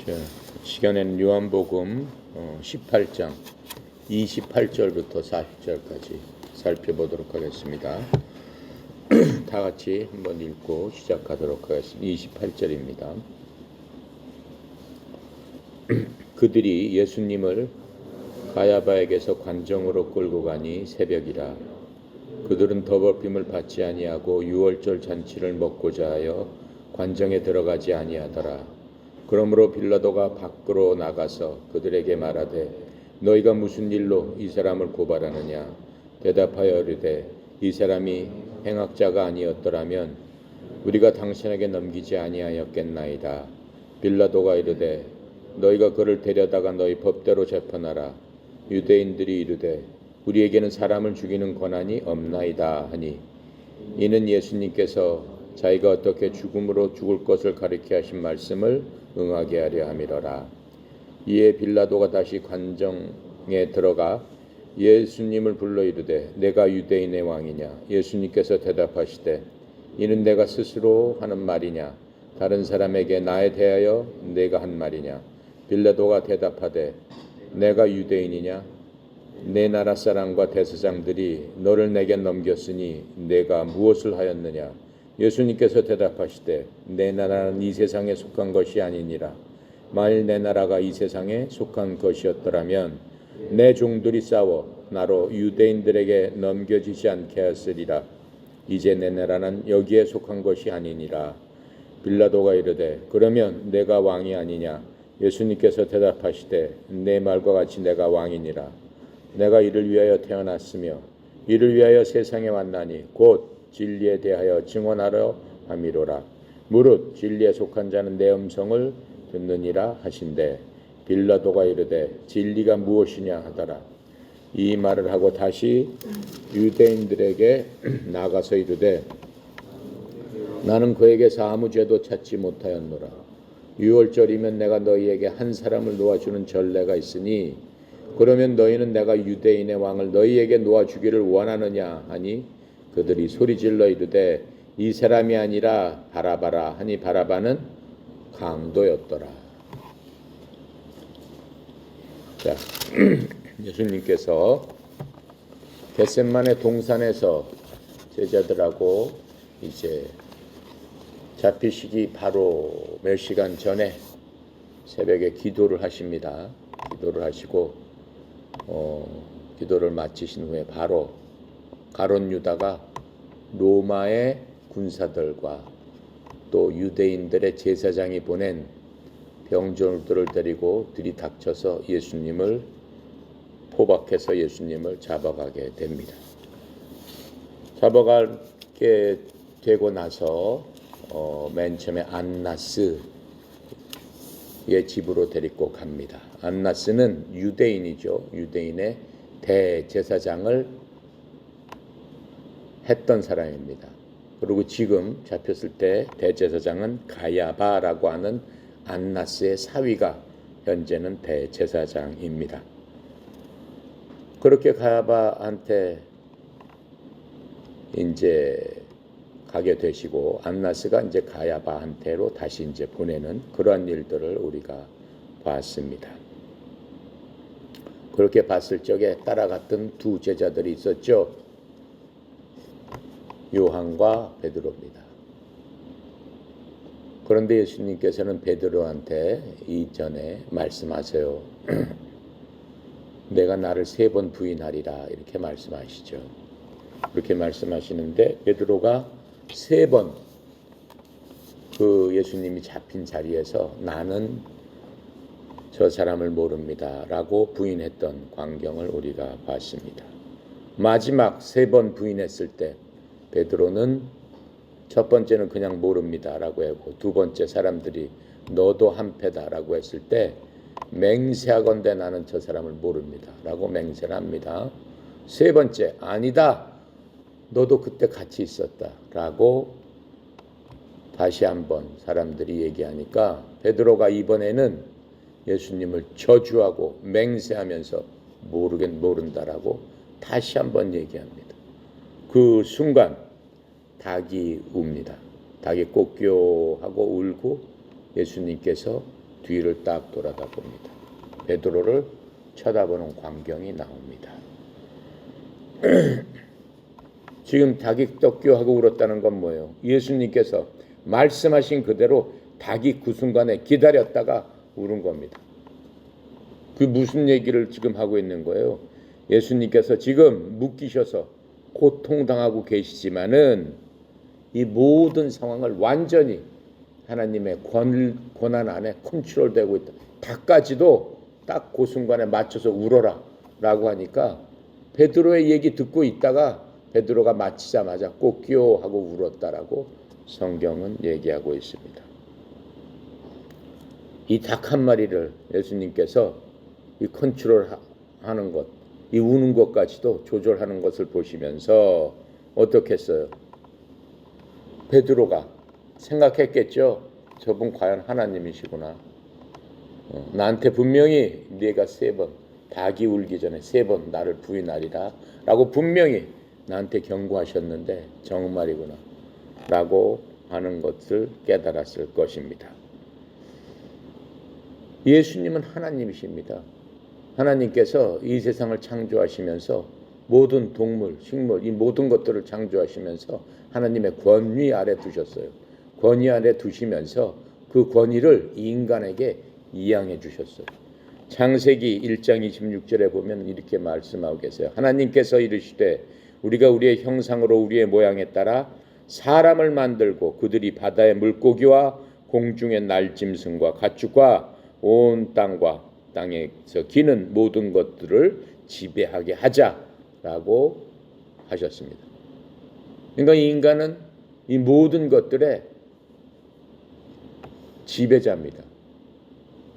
자, 시간에는 요한복음 18장 28절부터 40절까지 살펴보도록 하겠습니다. 다 같이 한번 읽고 시작하도록 하겠습니다. 28절입니다. 그들이 예수님을 가야바에게서 관정으로 끌고 가니 새벽이라. 그들은 더럽힘을 받지 아니하고 유월절 잔치를 먹고자 하여 관정에 들어가지 아니하더라. 그러므로 빌라도가 밖으로 나가서 그들에게 말하되 너희가 무슨 일로 이 사람을 고발하느냐. 대답하여 이르되 이 사람이 행악자가 아니었더라면 우리가 당신에게 넘기지 아니하였겠나이다. 빌라도가 이르되 너희가 그를 데려다가 너희 법대로 재판하라. 유대인들이 이르되 우리에게는 사람을 죽이는 권한이 없나이다 하니 이는 예수님께서 자기가 어떻게 죽음으로 죽을 것을 가리켜 하신 말씀을 응하게 하려 함이로라. 이에 빌라도가 다시 관정에 들어가 예수님을 불러 이르되 내가 유대인의 왕이냐. 예수님께서 대답하시되 이는 내가 스스로 하는 말이냐 다른 사람에게 나에 대하여 내가 한 말이냐. 빌라도가 대답하되 내가 유대인이냐. 내 나라 사람과 대제사장들이 너를 내게 넘겼으니 내가 무엇을 하였느냐. 예수님께서 대답하시되 내 나라는 이 세상에 속한 것이 아니니라. 만일 내 나라가 이 세상에 속한 것이었더라면 내 종들이 싸워 나로 유대인들에게 넘겨지지 않게 하였으리라. 이제 내 나라는 여기에 속한 것이 아니니라. 빌라도가 이르되 그러면 내가 왕이 아니냐. 예수님께서 대답하시되 내 말과 같이 내가 왕이니라. 내가 이를 위하여 태어났으며 이를 위하여 세상에 왔나니 곧 진리에 대하여 증언하려 함이로라. 무릇 진리에 속한 자는 내 음성을 듣느니라 하신대. 빌라도가 이르되 진리가 무엇이냐 하더라. 이 말을 하고 다시 유대인들에게 나가서 이르되 나는 그에게서 아무 죄도 찾지 못하였노라. 유월절이면 내가 너희에게 한 사람을 놓아주는 전례가 있으니 그러면 너희는 내가 유대인의 왕을 너희에게 놓아주기를 원하느냐 하니 그들이 소리질러 이르되 이 사람이 아니라 바라바라 하니 바라바는 강도였더라. 자, 예수님께서 겟세마네 동산에서 제자들하고 이제 잡히시기 바로 몇 시간 전에 새벽에 기도를 하십니다. 기도를 하시고 기도를 마치신 후에 바로 가룟 유다가 로마의 군사들과 또 유대인들의 제사장이 보낸 병졸들을 데리고 들이닥쳐서 예수님을 포박해서 예수님을 잡아가게 됩니다. 잡아가게 되고 나서 맨 처음에 안나스의 집으로 데리고 갑니다. 안나스는 유대인이죠. 유대인의 대제사장을 했던 사람입니다. 그리고 지금 잡혔을 때 대제사장은 가야바라고 하는 안나스의 사위가 현재는 대제사장입니다. 그렇게 가야바한테 이제 가게 되시고 안나스가 이제 가야바한테로 다시 이제 보내는 그러한 일들을 우리가 봤습니다. 그렇게 봤을 적에 따라갔던 두 제자들이 있었죠. 요한과 베드로입니다. 그런데 예수님께서는 베드로한테 이전에 말씀하세요. 내가 나를 3번 부인하리라 이렇게 말씀하시죠. 그렇게 말씀하시는데 베드로가 3번 그 예수님이 잡힌 자리에서 나는 저 사람을 모릅니다 라고 부인했던 광경을 우리가 봤습니다. 마지막 3번 부인했을 때 베드로는 첫 번째는 그냥 모릅니다 라고 하고 두 번째 사람들이 너도 한패다 라고 했을 때 맹세하건대 나는 저 사람을 모릅니다 라고 맹세를 합니다. 세 번째 아니다 너도 그때 같이 있었다 라고 다시 한번 사람들이 얘기하니까 베드로가 이번에는 예수님을 저주하고 맹세하면서 모른다라고 다시 한번 얘기합니다. 그 순간 닭이 웁니다. 닭이 꼭 껴하고 울고 예수님께서 뒤를 딱 돌아다 봅니다. 베드로를 쳐다보는 광경이 나옵니다. 지금 닭이 떡교하고 울었다는 건 뭐예요? 예수님께서 말씀하신 그대로 닭이 그 순간에 기다렸다가 울은 겁니다. 그 무슨 얘기를 지금 하고 있는 거예요? 예수님께서 지금 묶이셔서 고통당하고 계시지만은 이 모든 상황을 완전히 하나님의 권한 안에 컨트롤되고 있다. 닭까지도 딱 그 순간에 맞춰서 울어라 라고 하니까 베드로의 얘기 듣고 있다가 베드로가 마치자마자 꼭기요 하고 울었다라고 성경은 얘기하고 있습니다. 이 닭 한 마리를 예수님께서 이 컨트롤하는 것, 이 우는 것까지도 조절하는 것을 보시면서 어떻게 했어요? 베드로가 생각했겠죠. 저분 과연 하나님이시구나. 나한테 분명히 네가 3번 닭이 울기 전에 3번 나를 부인하리라 라고 분명히 나한테 경고하셨는데 정말이구나 라고 하는 것을 깨달았을 것입니다. 예수님은 하나님이십니다. 하나님께서 이 세상을 창조하시면서 모든 동물, 식물, 이 모든 것들을 창조하시면서 하나님의 권위 아래 두셨어요. 권위 아래 두시면서 그 권위를 인간에게 이양해 주셨어요. 창세기 1장 26절에 보면 이렇게 말씀하고 계세요. 하나님께서 이르시되 우리가 우리의 형상으로 우리의 모양에 따라 사람을 만들고 그들이 바다의 물고기와 공중의 날짐승과 가축과 온 땅과 땅에서 기는 모든 것들을 지배하게 하자라고 하셨습니다. 그러니까 인간은 이 모든 것들의 지배자입니다.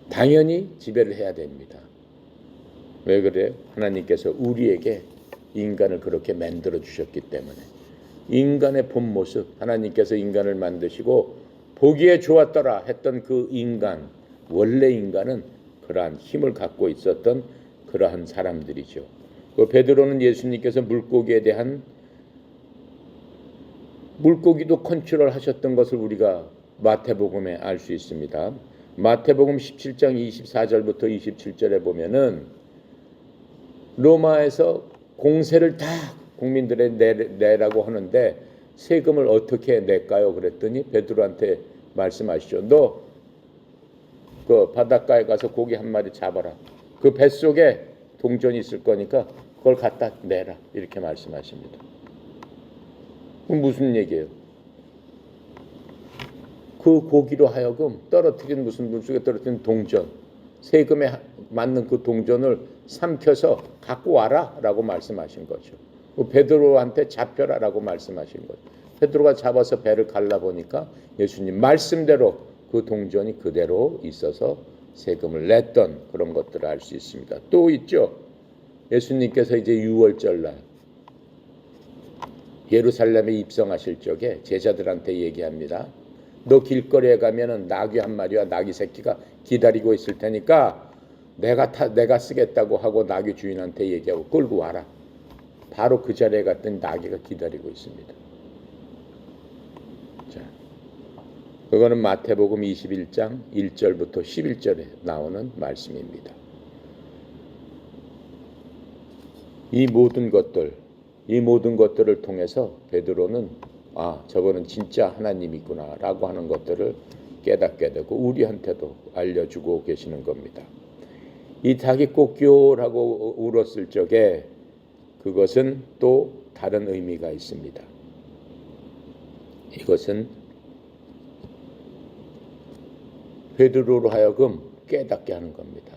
당연히 지배를 해야 됩니다. 왜 그래요? 하나님께서 우리에게 인간을 그렇게 만들어 주셨기 때문에. 인간의 본 모습, 하나님께서 인간을 만드시고 보기에 좋았더라 했던 그 인간, 원래 인간은 그러한 힘을 갖고 있었던 그러한 사람들이죠. 그 베드로는 예수님께서 물고기에 대한 물고기도 컨트롤 하셨던 것을 우리가 마태복음에 알 수 있습니다. 마태복음 17장 24절부터 27절에 보면은 로마에서 공세를 다 국민들에 내라고 하는데 세금을 어떻게 낼까요? 그랬더니 베드로한테 말씀하시죠. 너 그 바닷가에 가서 고기 한 마리 잡아라. 그 뱃속에 동전이 있을 거니까 그걸 갖다 내라. 이렇게 말씀하십니다. 그럼 무슨 얘기예요? 그 고기로 하여금 떨어뜨린 무슨 물속에 떨어뜨린 동전, 세금에 맞는 그 동전을 삼켜서 갖고 와라 라고 말씀하신 거죠. 베드로한테 잡혀라 라고 말씀하신 거죠. 베드로가 잡아서 배를 갈라보니까 예수님 말씀대로 그 동전이 그대로 있어서 세금을 냈던 그런 것들을 알 수 있습니다. 또 있죠. 예수님께서 이제 유월절날 예루살렘에 입성하실 적에 제자들한테 얘기합니다. 너 길거리에 가면은 나귀 한 마리와 나귀 새끼가 기다리고 있을 테니까 내가 쓰겠다고 하고 나귀 주인한테 얘기하고 끌고 와라. 바로 그 자리에 갔더니 나귀가 기다리고 있습니다. 자, 그거는 마태복음 21장 1절부터 11절에 나오는 말씀입니다. 이 모든 것들을 통해서 베드로는 저거는 진짜 하나님이구나 라고 하는 것들을 깨닫게 되고 우리한테도 알려주고 계시는 겁니다. 이 닭이 꼭기요라고 울었을 적에 그것은 또 다른 의미가 있습니다. 이것은 베드로로 하여금 깨닫게 하는 겁니다.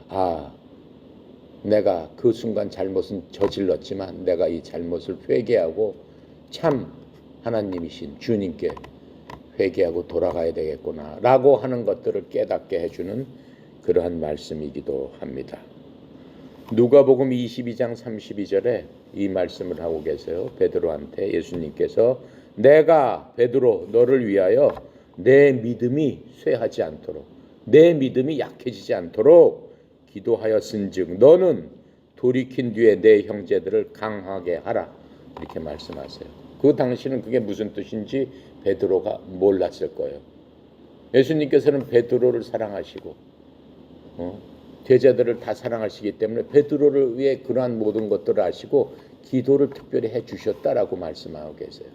내가 그 순간 잘못은 저질렀지만 내가 이 잘못을 회개하고 참 하나님이신 주님께 회개하고 돌아가야 되겠구나 라고 하는 것들을 깨닫게 해주는 그러한 말씀이기도 합니다. 누가복음 22장 32절에 이 말씀을 하고 계세요. 베드로한테 예수님께서 내가 베드로 너를 위하여 내 믿음이 쇠하지 않도록 내 믿음이 약해지지 않도록 기도하였은즉 너는 돌이킨 뒤에 내 형제들을 강하게 하라 이렇게 말씀하세요. 그 당시는 그게 무슨 뜻인지 베드로가 몰랐을 거예요. 예수님께서는 베드로를 사랑하시고 제자들을 다 사랑하시기 때문에 베드로를 위해 그러한 모든 것들을 아시고 기도를 특별히 해주셨다라고 말씀하고 계세요.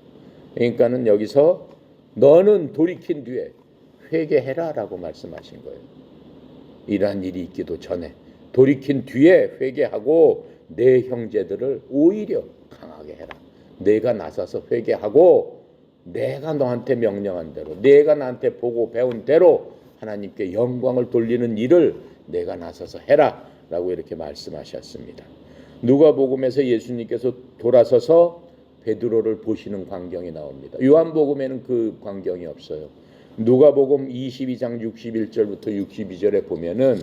그러니까는 여기서 너는 돌이킨 뒤에 회개해라라고 말씀하신 거예요. 이러한 일이 있기도 전에 돌이킨 뒤에 회개하고 내 형제들을 오히려 강하게 해라. 내가 나서서 회개하고 내가 너한테 명령한 대로, 내가 나한테 보고 배운 대로 하나님께 영광을 돌리는 일을 내가 나서서 해라 라고 이렇게 말씀하셨습니다. 누가복음에서 예수님께서 돌아서서 베드로를 보시는 광경이 나옵니다. 요한복음에는 그 광경이 없어요. 누가복음 22장 61절부터 62절에 보면은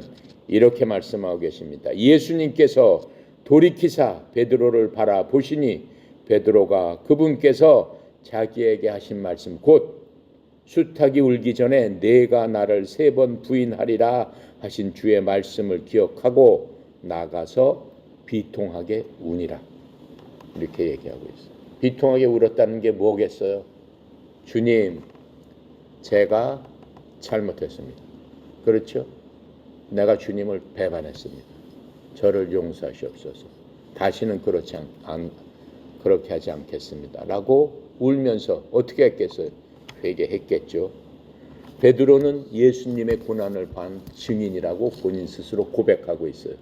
이렇게 말씀하고 계십니다. 예수님께서 돌이키사 베드로를 바라보시니 베드로가 그분께서 자기에게 하신 말씀 곧 수탉이 울기 전에 내가 나를 3번 부인하리라 하신 주의 말씀을 기억하고 나가서 비통하게 우니라 이렇게 얘기하고 있어요. 비통하게 울었다는 게 뭐겠어요? 주님, 제가 잘못했습니다. 그렇죠? 내가 주님을 배반했습니다. 저를 용서하시옵소서. 다시는 그렇게 하지 않겠습니다. 라고 울면서 어떻게 했겠어요? 회개했겠죠. 베드로는 예수님의 고난을 본 증인이라고 본인 스스로 고백하고 있어요.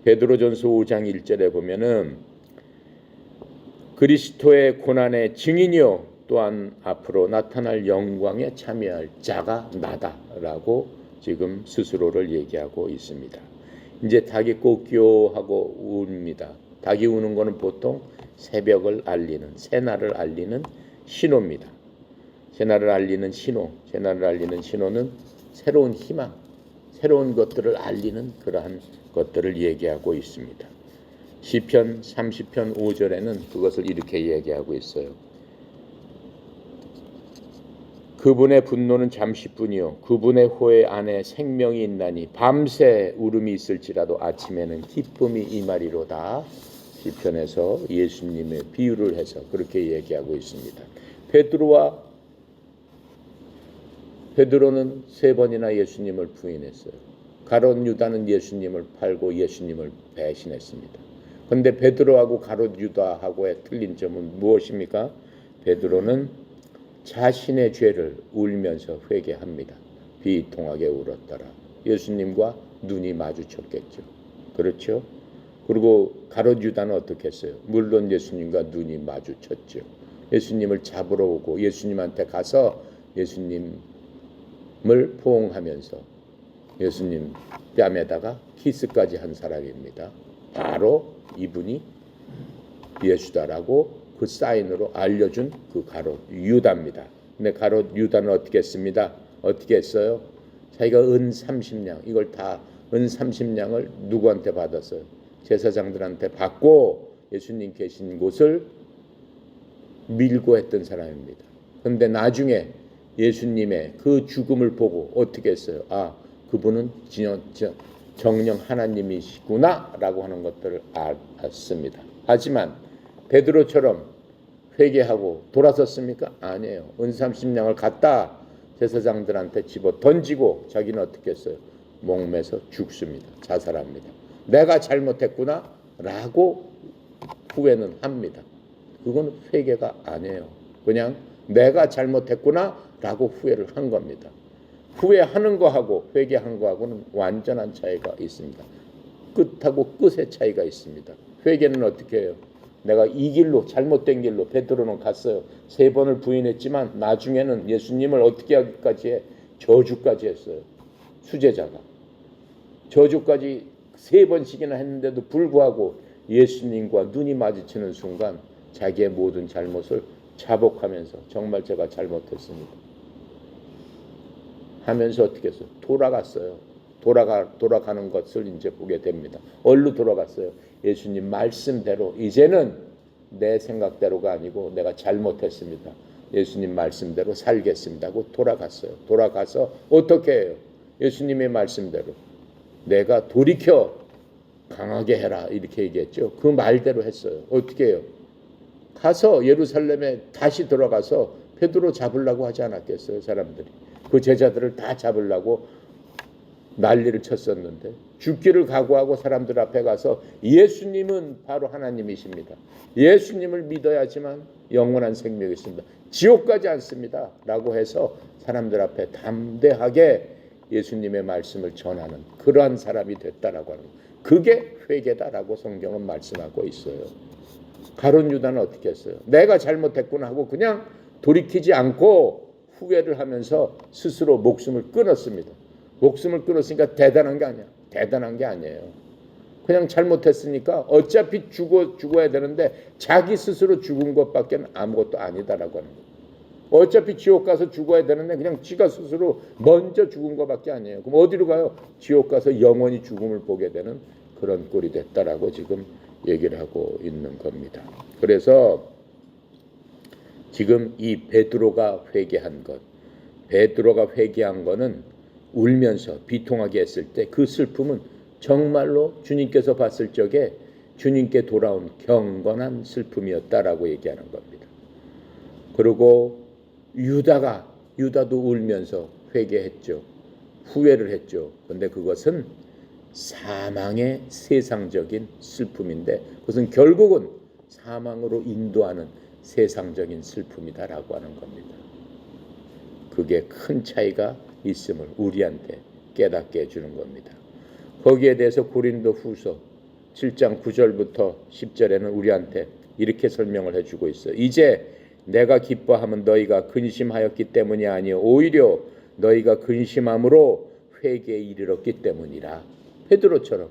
베드로전서 5장 1절에 보면은 그리스도의 고난의 증인이요 또한 앞으로 나타날 영광에 참여할 자가 나다라고 지금 스스로를 얘기하고 있습니다. 이제 닭이 꽂기하고 웁니다. 닭이 우는 것은 보통 새벽을 알리는, 새날을 알리는 신호입니다. 새날을 알리는 신호는 새로운 희망, 새로운 것들을 알리는 그러한 것들을 얘기하고 있습니다. 시편 30편 5절에는 그것을 이렇게 얘기하고 있어요. 그분의 분노는 잠시뿐이요 그분의 호의 안에 생명이 있나니 밤새 울음이 있을지라도 아침에는 기쁨이 임하리로다. 시편에서 예수님의 비유를 해서 그렇게 얘기하고 있습니다. 베드로는 3번이나 예수님을 부인했어요. 가룟 유다는 예수님을 팔고 예수님을 배신했습니다. 그런데 베드로하고 가룟 유다하고의 틀린 점은 무엇입니까? 베드로는 자신의 죄를 울면서 회개합니다. 비통하게 울었더라. 예수님과 눈이 마주쳤겠죠. 그렇죠? 그리고 가룟 유다는 어떻게 했어요? 물론 예수님과 눈이 마주쳤죠. 예수님을 잡으러 오고 예수님한테 가서 예수님을 포옹하면서 예수님 뺨에다가 키스까지 한 사람입니다. 바로 이분이 예수다라고 그 사인으로 알려준 그 가룟 유다입니다. 근데 가룟 유다는 어떻게 했습니다? 어떻게 했어요? 자기가 은 30냥 이걸 다 은 30냥을 누구한테 받았어요? 제사장들한테 받고 예수님 계신 곳을 밀고 했던 사람입니다. 그런데 나중에 예수님의 그 죽음을 보고 어떻게 했어요? 아, 그분은 정령 하나님이시구나 라고 하는 것들을 알았습니다. 하지만 베드로처럼 회개하고 돌아섰습니까? 아니에요. 은 30냥을 갖다 제사장들한테 집어 던지고 자기는 어떻게 했어요? 목매서 죽습니다. 자살합니다. 내가 잘못했구나 라고 후회는 합니다. 그건 회개가 아니에요. 그냥 내가 잘못했구나 라고 후회를 한 겁니다. 후회하는 거하고 회개한 거하고는 완전한 차이가 있습니다. 끝하고 끝의 차이가 있습니다. 회개는 어떻게 해요? 내가 이 길로 잘못된 길로 베드로는 갔어요. 3번을 부인했지만 나중에는 예수님을 어떻게 하기까지 해? 저주까지 했어요. 수제자가. 저주까지 3번씩이나 했는데도 불구하고 예수님과 눈이 마주치는 순간 자기의 모든 잘못을 자복하면서 정말 제가 잘못했습니다 하면서 어떻게 했어요? 돌아갔어요. 돌아가는 것을 이제 보게 됩니다. 어디로 돌아갔어요? 예수님 말씀대로 이제는 내 생각대로가 아니고 내가 잘못했습니다. 예수님 말씀대로 살겠습니다 하고 돌아갔어요. 돌아가서 어떻게 해요? 예수님의 말씀대로 내가 돌이켜 강하게 해라 이렇게 얘기했죠. 그 말대로 했어요. 어떻게 해요? 가서 예루살렘에 다시 들어가서 베드로 잡으려고 하지 않았겠어요? 사람들이 그 제자들을 다 잡으려고 난리를 쳤었는데 죽기를 각오하고 사람들 앞에 가서 예수님은 바로 하나님이십니다. 예수님을 믿어야지만 영원한 생명이 있습니다. 지옥 가지 않습니다. 라고 해서 사람들 앞에 담대하게 예수님의 말씀을 전하는 그러한 사람이 됐다라고 하는 거예요. 그게 회개다라고 성경은 말씀하고 있어요. 가룟 유다는 어떻게 했어요? 내가 잘못했구나 하고 그냥 돌이키지 않고 후회를 하면서 스스로 목숨을 끊었습니다. 목숨을 끊었으니까 대단한 게 아니야. 대단한 게 아니에요. 그냥 잘못했으니까 어차피 죽어야 되는데 자기 스스로 죽은 것밖에 아무것도 아니다라고 하는 거예요. 어차피 지옥 가서 죽어야 되는데 그냥 지가 스스로 먼저 죽은 것밖에 아니에요. 그럼 어디로 가요? 지옥 가서 영원히 죽음을 보게 되는 그런 꼴이 됐다라고 지금 얘기를 하고 있는 겁니다. 그래서 지금 이 베드로가 회개한 것, 베드로가 회개한 거는 울면서 비통하게 했을 때 그 슬픔은 정말로 주님께서 봤을 적에 주님께 돌아온 경건한 슬픔이었다라고 얘기하는 겁니다. 그리고 유다도 울면서 회개했죠. 후회를 했죠. 그런데 그것은 사망의 세상적인 슬픔인데 그것은 결국은 사망으로 인도하는 세상적인 슬픔이다라고 하는 겁니다. 그게 큰 차이가 있음을 우리한테 깨닫게 해주는 겁니다. 거기에 대해서 고린도후서 7장 9절부터 10절에는 우리한테 이렇게 설명을 해주고 있어요. 이제 내가 기뻐함은 너희가 근심하였기 때문이 아니요 오히려 너희가 근심함으로 회개에 이르렀기 때문이라. 베드로처럼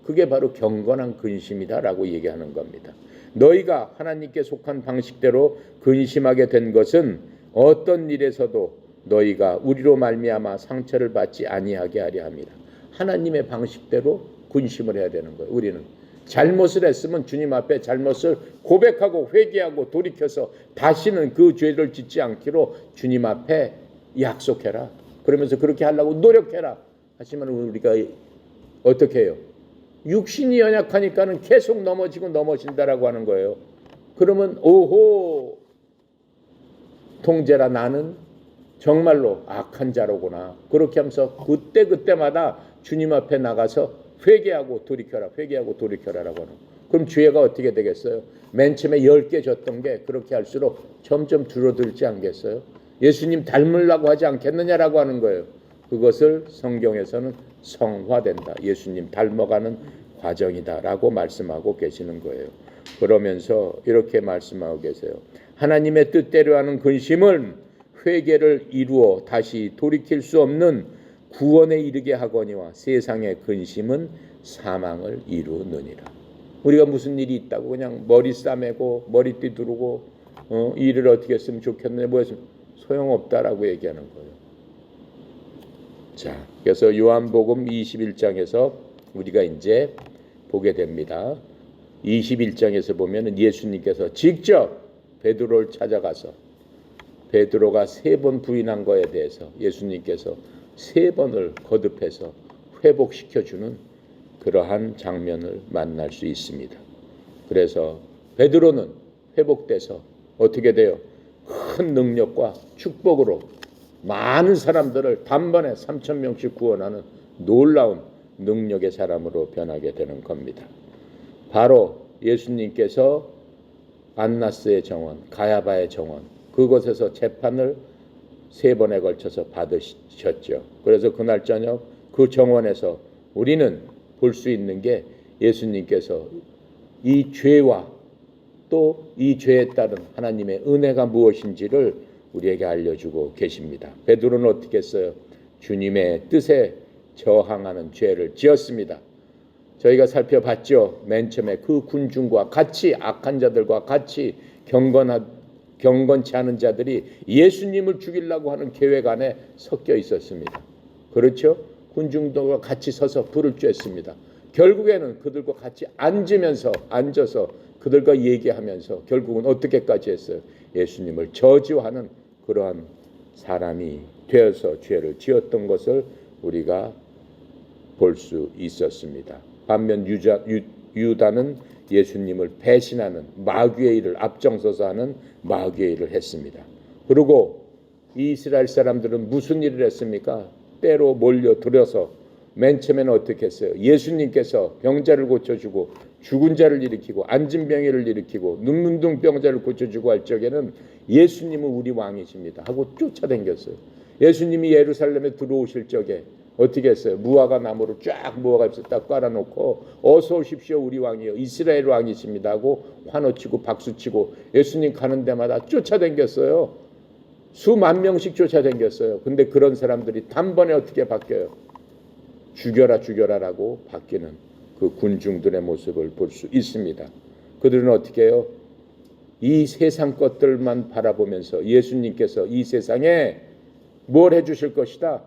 그게 바로 경건한 근심이다라고 얘기하는 겁니다. 너희가 하나님께 속한 방식대로 근심하게 된 것은 어떤 일에서도 너희가 우리로 말미암아 상처를 받지 아니하게 하려 함이라. 하나님의 방식대로 근심을 해야 되는 거예요. 우리는 잘못을 했으면 주님 앞에 잘못을 고백하고 회개하고 돌이켜서 다시는 그 죄를 짓지 않기로 주님 앞에 약속해라. 그러면서 그렇게 하려고 노력해라. 하지만 우리가 어떻게 해요? 육신이 연약하니까는 계속 넘어진다라고 하는 거예요. 그러면 오호 통제라 나는 정말로 악한 자로구나. 그렇게 하면서 그때마다 주님 앞에 나가서 회개하고 돌이켜라라고 하는. 그럼 죄가 어떻게 되겠어요? 맨 처음에 10개 줬던 게 그렇게 할수록 점점 줄어들지 않겠어요? 예수님 닮으려고 하지 않겠느냐라고 하는 거예요. 그것을 성경에서는 성화된다. 예수님 닮아가는 과정이다라고 말씀하고 계시는 거예요. 그러면서 이렇게 말씀하고 계세요. 하나님의 뜻대로 하는 근심은 회개를 이루어 다시 돌이킬 수 없는 구원에 이르게 하거니와 세상의 근심은 사망을 이루느니라. 우리가 무슨 일이 있다고 그냥 머리 싸매고 머리띠 두르고 일을 어떻게 했으면 좋겠네 뭐 했으면 소용없다라고 얘기하는 거예요. 자, 그래서 요한복음 21장에서 우리가 이제 보게 됩니다. 21장에서 보면은 예수님께서 직접 베드로를 찾아가서 베드로가 3번 부인한 거에 대해서 예수님께서 3번을 거듭해서 회복시켜주는 그러한 장면을 만날 수 있습니다. 그래서 베드로는 회복돼서 어떻게 돼요? 큰 능력과 축복으로 많은 사람들을 단번에 3,000명씩 구원하는 놀라운 능력의 사람으로 변하게 되는 겁니다. 바로 예수님께서 안나스의 정원, 가야바의 정원 그곳에서 재판을 3번에 걸쳐서 받으셨죠. 그래서 그날 저녁 그 정원에서 우리는 볼 수 있는 게 예수님께서 이 죄와 또 이 죄에 따른 하나님의 은혜가 무엇인지를 우리에게 알려주고 계십니다. 베드로는 어떻게 했어요? 주님의 뜻에 저항하는 죄를 지었습니다. 저희가 살펴봤죠. 맨 처음에 그 군중과 같이 악한 자들과 같이 경건치 않은 자들이 예수님을 죽이려고 하는 계획 안에 섞여 있었습니다. 그렇죠? 군중들과 같이 서서 불을 쬐습니다. 결국에는 그들과 같이 앉아서 그들과 얘기하면서 결국은 어떻게까지 했어요? 예수님을 저주하는 그러한 사람이 되어서 죄를 지었던 것을 우리가 볼 수 있었습니다. 반면 유다는 예수님을 배신하는 마귀의 일을 앞장서서 하는 마귀의 일을 했습니다. 그리고 이스라엘 사람들은 무슨 일을 했습니까? 때로 몰려들어서 맨 처음에는 어떻게 했어요? 예수님께서 병자를 고쳐주고 죽은 자를 일으키고 앉은 병이를 일으키고 눈문둥 병자를 고쳐주고 할 적에는 예수님은 우리 왕이십니다 하고 쫓아다녔어요. 예수님이 예루살렘에 들어오실 적에 어떻게 했어요? 무화과 나무로 쫙 무화과 잎을 딱 깔아놓고 어서 오십시오 우리 왕이요 이스라엘 왕이십니다 하고 환호치고 박수치고 예수님 가는 데마다 쫓아다녔어요. 수만 명씩 쫓아다녔어요. 근데 그런 사람들이 단번에 어떻게 바뀌어요? 죽여라 죽여라라고 바뀌는 그 군중들의 모습을 볼 수 있습니다. 그들은 어떻게 해요? 이 세상 것들만 바라보면서 예수님께서 이 세상에 뭘 해주실 것이다.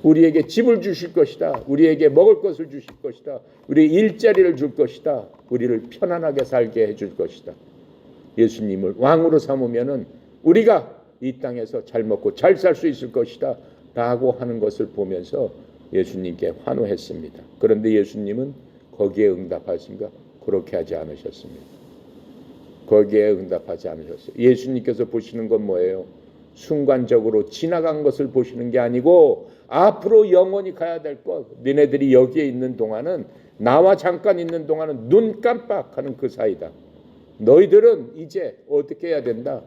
우리에게 집을 주실 것이다. 우리에게 먹을 것을 주실 것이다. 우리 일자리를 줄 것이다. 우리를 편안하게 살게 해줄 것이다. 예수님을 왕으로 삼으면은 우리가 이 땅에서 잘 먹고 잘 살 수 있을 것이다 라고 하는 것을 보면서 예수님께 환호했습니다. 그런데 예수님은 거기에 응답하신가? 그렇게 하지 않으셨습니다. 거기에 응답하지 않으셨어요. 예수님께서 보시는 건 뭐예요? 순간적으로 지나간 것을 보시는 게 아니고 앞으로 영원히 가야 될 것, 너네들이 여기에 있는 동안은 나와 잠깐 있는 동안은 눈 깜빡하는 그 사이다. 너희들은 이제 어떻게 해야 된다?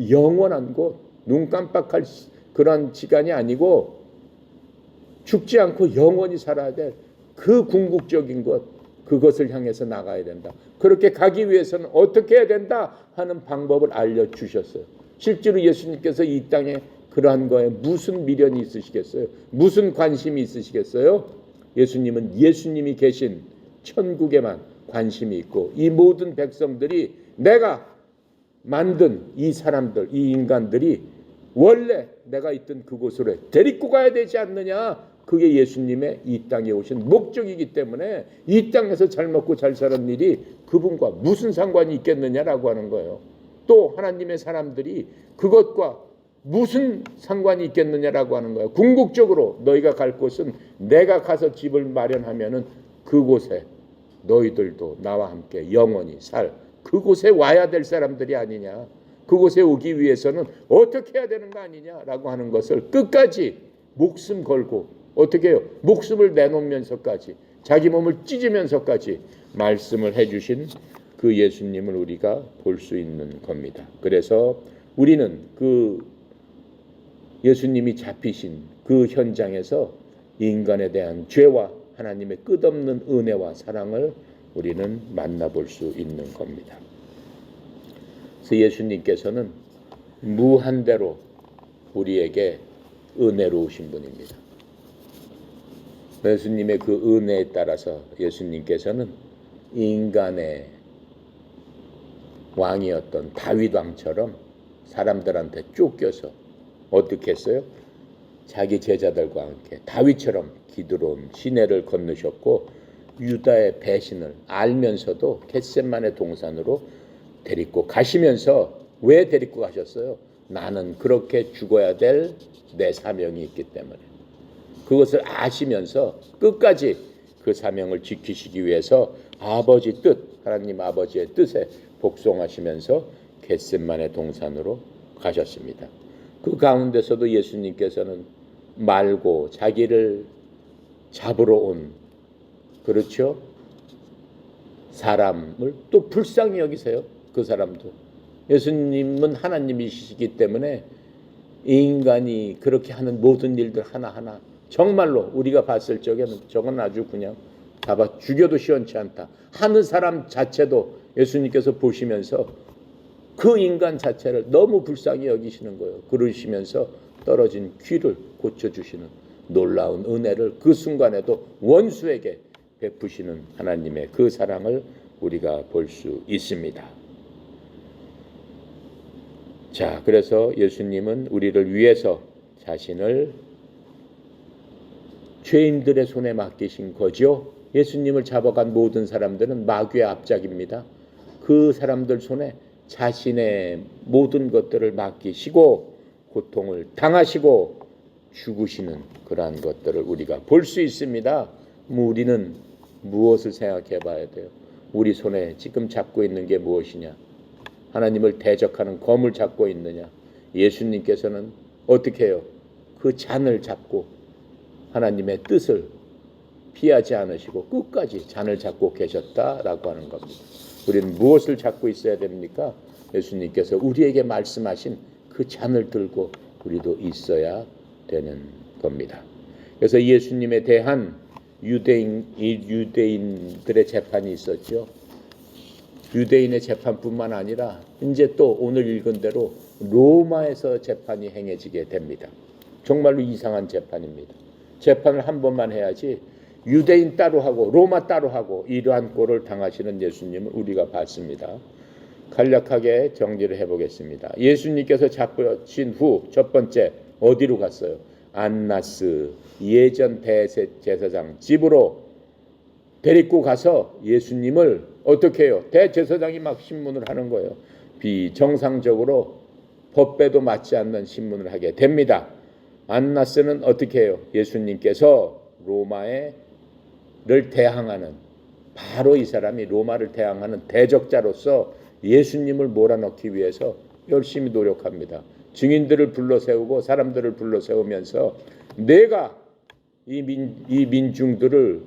영원한 곳, 눈 깜빡할 그런 시간이 아니고 죽지 않고 영원히 살아야 될 그 궁극적인 것, 그것을 향해서 나가야 된다. 그렇게 가기 위해서는 어떻게 해야 된다 하는 방법을 알려주셨어요. 실제로 예수님께서 이 땅에 그러한 거에 무슨 미련이 있으시겠어요? 무슨 관심이 있으시겠어요? 예수님은 예수님이 계신 천국에만 관심이 있고 이 모든 백성들이 내가 만든 이 사람들, 이 인간들이 원래 내가 있던 그곳으로 데리고 가야 되지 않느냐? 그게 예수님의 이 땅에 오신 목적이기 때문에 이 땅에서 잘 먹고 잘 사는 일이 그분과 무슨 상관이 있겠느냐라고 하는 거예요. 또 하나님의 사람들이 그것과 무슨 상관이 있겠느냐라고 하는 거예요. 궁극적으로 너희가 갈 곳은 내가 가서 집을 마련하면은 그곳에 너희들도 나와 함께 영원히 살 그곳에 와야 될 사람들이 아니냐. 그곳에 오기 위해서는 어떻게 해야 되는 거 아니냐라고 하는 것을 끝까지 목숨 걸고 어떻게 해요? 목숨을 내놓으면서까지 자기 몸을 찢으면서까지 말씀을 해주신 그 예수님을 우리가 볼 수 있는 겁니다. 그래서 우리는 그 예수님이 잡히신 그 현장에서 인간에 대한 죄와 하나님의 끝없는 은혜와 사랑을 우리는 만나볼 수 있는 겁니다. 그래서 예수님께서는 무한대로 우리에게 은혜로우신 분입니다. 예수님의 그 은혜에 따라서 예수님께서는 인간의 왕이었던 다윗 왕처럼 사람들한테 쫓겨서 어떻게 했어요? 자기 제자들과 함께 다윗처럼 기드론 시내를 건너셨고 유다의 배신을 알면서도 겟셋만의 동산으로 데리고 가시면서 왜 데리고 가셨어요? 나는 그렇게 죽어야 될 내 사명이 있기 때문에 그것을 아시면서 끝까지 그 사명을 지키시기 위해서 아버지 뜻, 하나님 아버지의 뜻에 복종하시면서 겟셋만의 동산으로 가셨습니다. 그 가운데서도 예수님께서는 말고 자기를 잡으러 온 그렇죠? 사람을 또 불쌍히 여기세요. 그 사람도. 예수님은 하나님이시기 때문에 인간이 그렇게 하는 모든 일들 하나하나 정말로 우리가 봤을 적에는 저건 아주 그냥 잡아 죽여도 시원치 않다 하는 사람 자체도 예수님께서 보시면서 그 인간 자체를 너무 불쌍히 여기시는 거예요. 그러시면서 떨어진 귀를 고쳐주시는 놀라운 은혜를 그 순간에도 원수에게 베푸시는 하나님의 그 사랑을 우리가 볼 수 있습니다. 자, 그래서 예수님은 우리를 위해서 자신을 죄인들의 손에 맡기신 거죠. 예수님을 잡아간 모든 사람들은 마귀의 압작입니다. 그 사람들 손에 자신의 모든 것들을 맡기시고 고통을 당하시고 죽으시는 그러한 것들을 우리가 볼 수 있습니다. 우리는 무엇을 생각해 봐야 돼요? 우리 손에 지금 잡고 있는 게 무엇이냐? 하나님을 대적하는 검을 잡고 있느냐? 예수님께서는 어떻게 해요? 그 잔을 잡고 하나님의 뜻을 피하지 않으시고 끝까지 잔을 잡고 계셨다라고 하는 겁니다. 우리는 무엇을 잡고 있어야 됩니까? 예수님께서 우리에게 말씀하신 그 잔을 들고 우리도 있어야 되는 겁니다. 그래서 예수님에 대한 유대인들의 재판이 있었죠. 유대인의 재판뿐만 아니라 이제 또 오늘 읽은 대로 로마에서 재판이 행해지게 됩니다. 정말로 이상한 재판입니다. 재판을 한 번만 해야지 유대인 따로 하고 로마 따로 하고 이러한 꼴을 당하시는 예수님을 우리가 봤습니다. 간략하게 정리를 해보겠습니다. 예수님께서 잡혀진 후 첫 번째 어디로 갔어요? 안나스 예전 대제사장 집으로 데리고 가서 예수님을 어떻게 해요? 대제사장이 막 신문을 하는 거예요. 비정상적으로 법배도 맞지 않는 신문을 하게 됩니다. 안나스는 어떻게 해요? 예수님께서 로마를 대항하는 바로 이 사람이 로마를 대항하는 대적자로서 예수님을 몰아넣기 위해서 열심히 노력합니다. 증인들을 불러세우고 사람들을 불러세우면서 내가 이 민중들을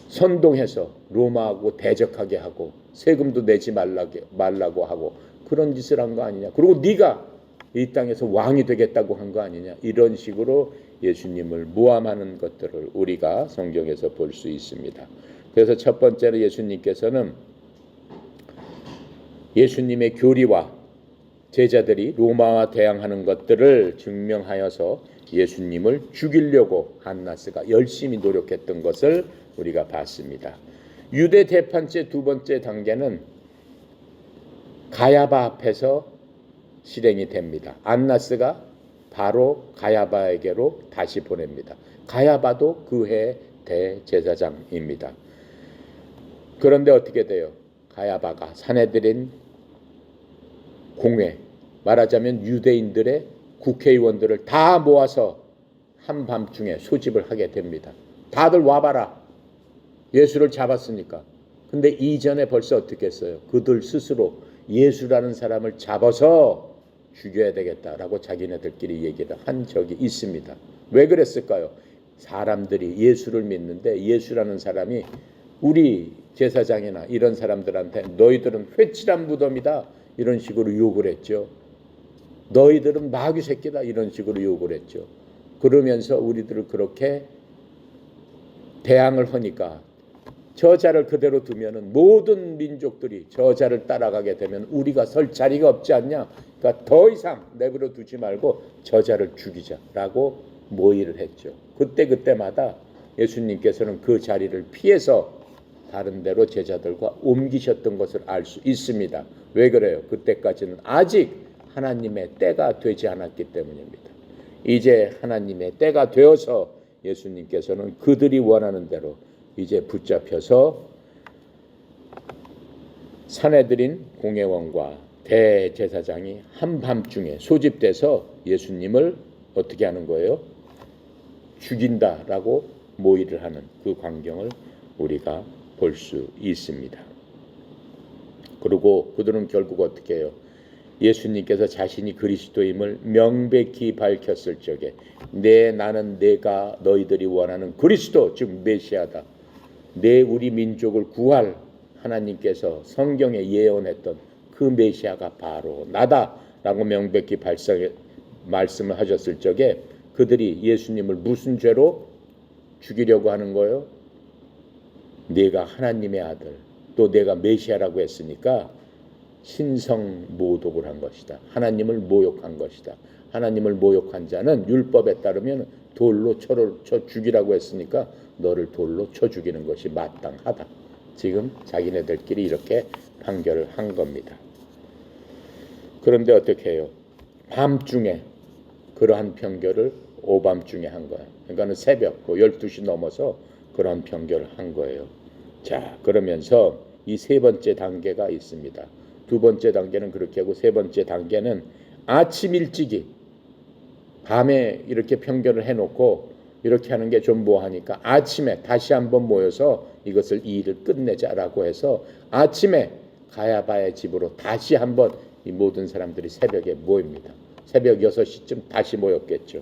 선동해서 로마하고 대적하게 하고 세금도 내지 말라고 하고 그런 짓을 한 거 아니냐. 그리고 네가 이 땅에서 왕이 되겠다고 한 거 아니냐. 이런 식으로 예수님을 모함하는 것들을 우리가 성경에서 볼 수 있습니다. 그래서 첫 번째로 예수님께서는 예수님의 교리와 제자들이 로마와 대항하는 것들을 증명하여서 예수님을 죽이려고 안나스가 열심히 노력했던 것을 우리가 봤습니다. 유대 재판제 두 번째 단계는 가야바 앞에서 실행이 됩니다. 안나스가 바로 가야바에게로 다시 보냅니다. 가야바도 그 해 대제사장입니다. 그런데 어떻게 돼요? 가야바가 사내들인 공회, 말하자면 유대인들의 국회의원들을 다 모아서 한밤중에 소집을 하게 됩니다. 다들 와봐라. 예수를 잡았으니까. 근데 이전에 벌써 어떻게 했어요? 그들 스스로 예수라는 사람을 잡아서 죽여야 되겠다라고 자기네들끼리 얘기를 한 적이 있습니다. 왜 그랬을까요? 사람들이 예수를 믿는데 예수라는 사람이 우리 제사장이나 이런 사람들한테 너희들은 회칠한 무덤이다 이런 식으로 욕을 했죠. 너희들은 마귀 새끼다 이런 식으로 욕을 했죠. 그러면서 우리들을 그렇게 대항을 하니까 저자를 그대로 두면은 모든 민족들이 저자를 따라가게 되면 우리가 설 자리가 없지 않냐. 그러니까 더 이상 내버려 두지 말고 저자를 죽이자라고 모의를 했죠. 그때마다 예수님께서는 그 자리를 피해서 다른 데로 제자들과 옮기셨던 것을 알 수 있습니다. 왜 그래요? 그때까지는 아직 하나님의 때가 되지 않았기 때문입니다. 이제 하나님의 때가 되어서 예수님께서는 그들이 원하는 대로 이제 붙잡혀서 사내들인 공회원과 대제사장이 한밤중에 소집돼서 예수님을 어떻게 하는 거예요? 죽인다라고 모의를 하는 그 광경을 우리가 볼 수 있습니다. 그리고 그들은 결국 어떻게 해요? 예수님께서 자신이 그리스도임을 명백히 밝혔을 적에 나는 내가 너희들이 원하는 그리스도 즉 메시아다. 우리 민족을 구할 하나님께서 성경에 예언했던 그 메시아가 바로 나다라고 명백히 말씀을 하셨을 적에 그들이 예수님을 무슨 죄로 죽이려고 하는 거예요? 내가 하나님의 아들 또 내가 메시아라고 했으니까 신성모독을 한 것이다. 하나님을 모욕한 것이다. 하나님을 모욕한 자는 율법에 따르면 돌로 쳐 죽이라고 했으니까 너를 돌로 쳐 죽이는 것이 마땅하다. 지금 자기네들끼리 이렇게 판결을 한 겁니다. 그런데 어떻게 해요? 밤중에 그러한 판결을 오밤중에 한 거예요. 그러니까 새벽 12시 넘어서 그런 판결을 한 거예요. 자, 그러면서 이 세 번째 단계가 있습니다. 두 번째 단계는 그렇게 하고 세 번째 단계는 아침 일찍이 밤에 이렇게 판결을 해놓고 이렇게 하는 게 좀 뭐하니까 아침에 다시 한번 모여서 이것을 이 일을 끝내자라고 해서 아침에 가야바의 집으로 다시 한번 이 모든 사람들이 새벽에 모입니다. 새벽 6시쯤 다시 모였겠죠.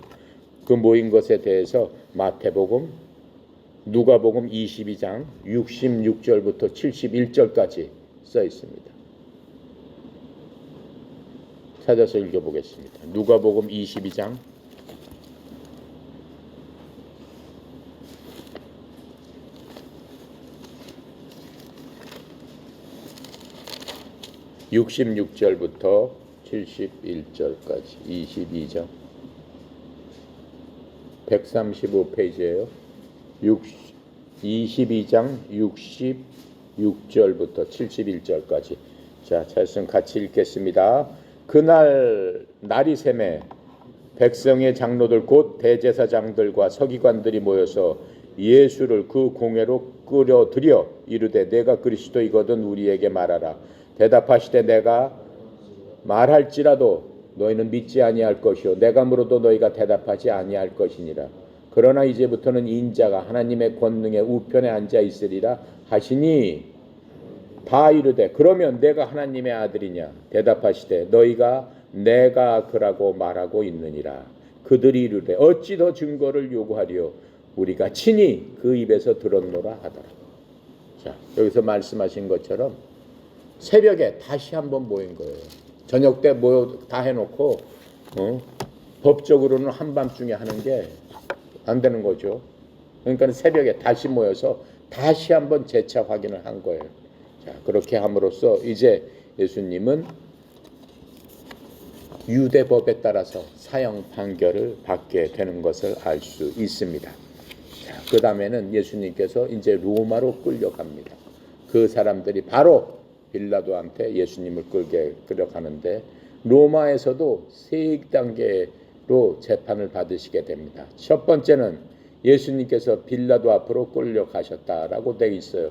그 모인 것에 대해서 마태복음, 누가복음 22장 66절부터 71절까지 써 있습니다. 찾아서 읽어보겠습니다. 누가복음 22장 66절부터 71절까지 22장 135페이지예요. 22장 66절부터 71절까지. 자, 말씀 같이 읽겠습니다. 그날 날이 새매 백성의 장로들 곧 대제사장들과 서기관들이 모여서 예수를 그 공회로 끌어들여 이르되 내가 그리스도이거든 우리에게 말하라. 대답하시되 내가 말할지라도 너희는 믿지 아니할 것이요 내가 물어도 너희가 대답하지 아니할 것이니라. 그러나 이제부터는 인자가 하나님의 권능의 우편에 앉아 있으리라 하시니 다 이르되 그러면 내가 하나님의 아들이냐. 대답하시되 너희가 내가 그라고 말하고 있느니라. 그들이 이르되 어찌 더 증거를 요구하리요 우리가 친히 그 입에서 들었노라 하더라. 자, 여기서 말씀하신 것처럼 새벽에 다시 한번 모인 거예요. 저녁 때 모여 다 해놓고 법적으로는 한밤중에 하는 게 안 되는 거죠. 그러니까 새벽에 다시 모여서 다시 한번 재차 확인을 한 거예요. 자, 그렇게 함으로써 이제 예수님은 유대법에 따라서 사형 판결을 받게 되는 것을 알 수 있습니다. 자, 그 다음에는 예수님께서 이제 로마로 끌려갑니다. 그 사람들이 바로 빌라도한테 예수님을 끌려가는데 로마에서도 세 단계로 재판을 받으시게 됩니다. 첫 번째는 예수님께서 빌라도 앞으로 끌려가셨다라고 되어 있어요.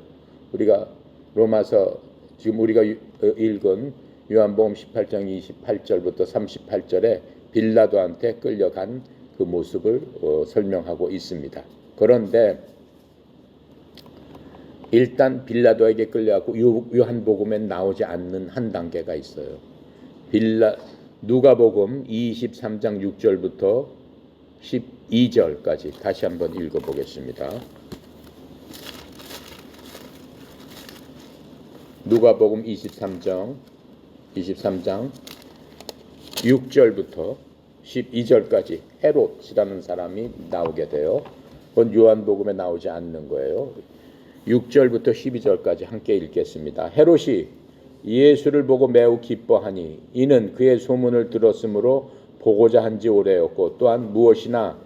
우리가 로마서 지금 우리가 읽은 요한복음 18장 28절부터 38절에 빌라도한테 끌려간 그 모습을 설명하고 있습니다. 그런데 일단 빌라도에게 끌려가고 요한복음엔 나오지 않는 한 단계가 있어요. 누가복음 23장 6절부터 12절까지 다시 한번 읽어보겠습니다. 누가복음 23장 6절부터 12절까지 헤롯이라는 사람이 나오게 돼요. 그건 요한복음에 나오지 않는 거예요. 6절부터 12절까지 함께 읽겠습니다. 헤롯이 예수를 보고 매우 기뻐하니 이는 그의 소문을 들었으므로 보고자 한지 오래였고 또한 무엇이나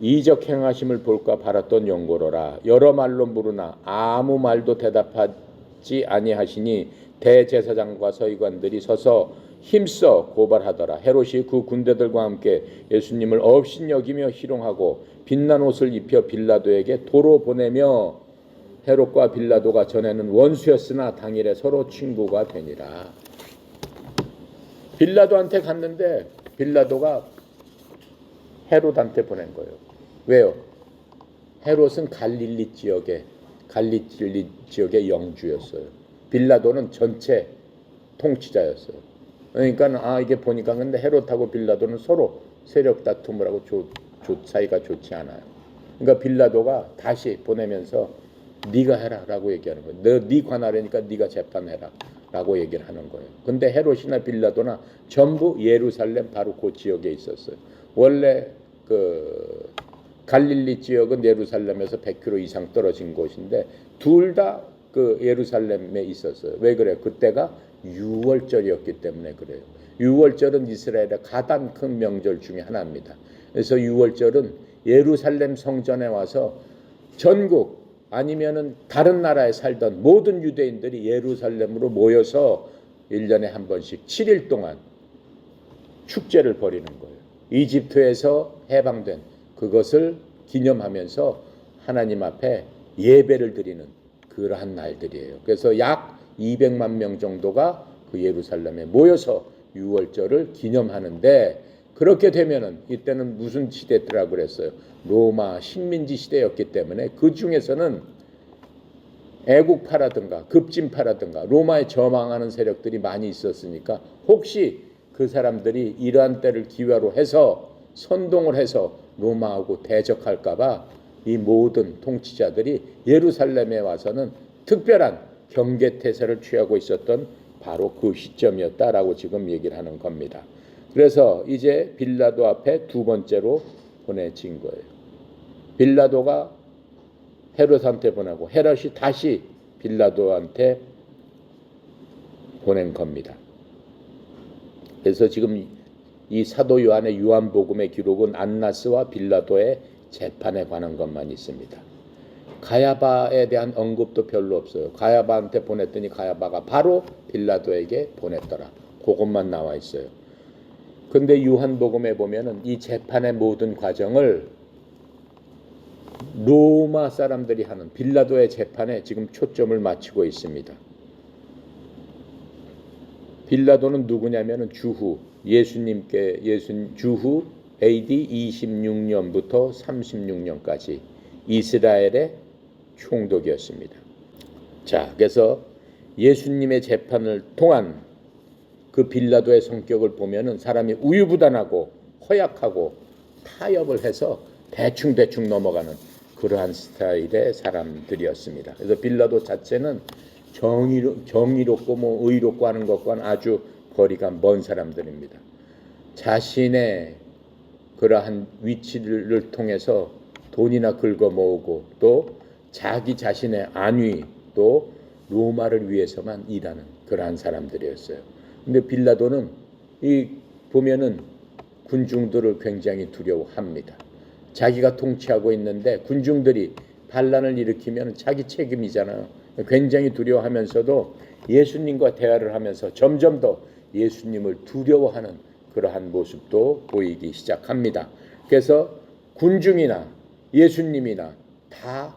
이적 행하심을 볼까 바랐던 연고로라. 여러 말로 물으나 아무 말도 대답하지 아니하시니 대제사장과 서기관들이 서서 힘써 고발하더라. 헤롯이 그 군대들과 함께 예수님을 업신여기며 희롱하고 빛난 옷을 입혀 빌라도에게 도로 보내며 헤롯과 빌라도가 전에는 원수였으나 당일에 서로 친구가 되니라. 빌라도한테 갔는데 빌라도가 헤롯한테 보낸 거예요. 왜요? 헤롯은 갈릴리 지역의 영주였어요. 빌라도는 전체 통치자였어요. 그러니까 이게 보니까 근데 헤롯하고 빌라도는 서로 세력 다툼을 하고 사이가 좋지 않아요. 그러니까 빌라도가 다시 보내면서 네가 해라라고 얘기하는 거예요. 네 관하려니까 네가 재판해라라고 얘기를 하는 거예요. 근데 헤롯이나 빌라도나 전부 예루살렘 바로 그 지역에 있었어요. 원래 그 갈릴리 지역은 예루살렘에서 100km 이상 떨어진 곳인데 둘 다 그 예루살렘에 있었어요. 왜 그래요? 그때가 유월절이었기 때문에 그래요. 유월절은 이스라엘의 가장 큰 명절 중에 하나입니다. 그래서 유월절은 예루살렘 성전에 와서 전국 아니면은 다른 나라에 살던 모든 유대인들이 예루살렘으로 모여서 1년에 한 번씩 7일 동안 축제를 벌이는 거예요. 이집트에서 해방된 그것을 기념하면서 하나님 앞에 예배를 드리는 그러한 날들이에요. 그래서 약 200만 명 정도가 그 예루살렘에 모여서 유월절을 기념하는데 그렇게 되면은 이때는 무슨 시대더라고 그랬어요. 로마 식민지 시대였기 때문에 그 중에서는 애국파라든가 급진파라든가 로마에 저항하는 세력들이 많이 있었으니까 혹시 그 사람들이 이러한 때를 기회로 해서 선동을 해서 로마하고 대적할까봐 이 모든 통치자들이 예루살렘에 와서는 특별한 경계태세를 취하고 있었던 바로 그 시점이었다라고 지금 얘기를 하는 겁니다. 그래서 이제 빌라도 앞에 두 번째로 보내진 거예요. 빌라도가 헤롯한테 보내고 헤롯이 다시 빌라도한테 보낸 겁니다. 그래서 지금 이 사도 요한의 요한복음의 기록은 안나스와 빌라도의 재판에 관한 것만 있습니다. 가야바에 대한 언급도 별로 없어요. 가야바한테 보냈더니 가야바가 바로 빌라도에게 보냈더라. 그것만 나와 있어요. 근데 요한복음에 보면은 이 재판의 모든 과정을 로마 사람들이 하는 빌라도의 재판에 지금 초점을 맞추고 있습니다. 빌라도는 누구냐면은 주후 주후 AD 26년부터 36년까지 이스라엘의 총독이었습니다. 자, 그래서 예수님의 재판을 통한 그 빌라도의 성격을 보면은 사람이 우유부단하고 허약하고 타협을 해서 대충 넘어가는 그러한 스타일의 사람들이었습니다. 그래서 빌라도 자체는 정의롭고 의롭고 하는 것과는 아주 거리가 먼 사람들입니다. 자신의 그러한 위치를 통해서 돈이나 긁어 모으고 또 자기 자신의 안위 또 로마를 위해서만 일하는 그러한 사람들이었어요. 근데 빌라도는 이 보면은 군중들을 굉장히 두려워합니다. 자기가 통치하고 있는데 군중들이 반란을 일으키면 자기 책임이잖아요. 굉장히 두려워하면서도 예수님과 대화를 하면서 점점 더 예수님을 두려워하는 그러한 모습도 보이기 시작합니다. 그래서 군중이나 예수님이나 다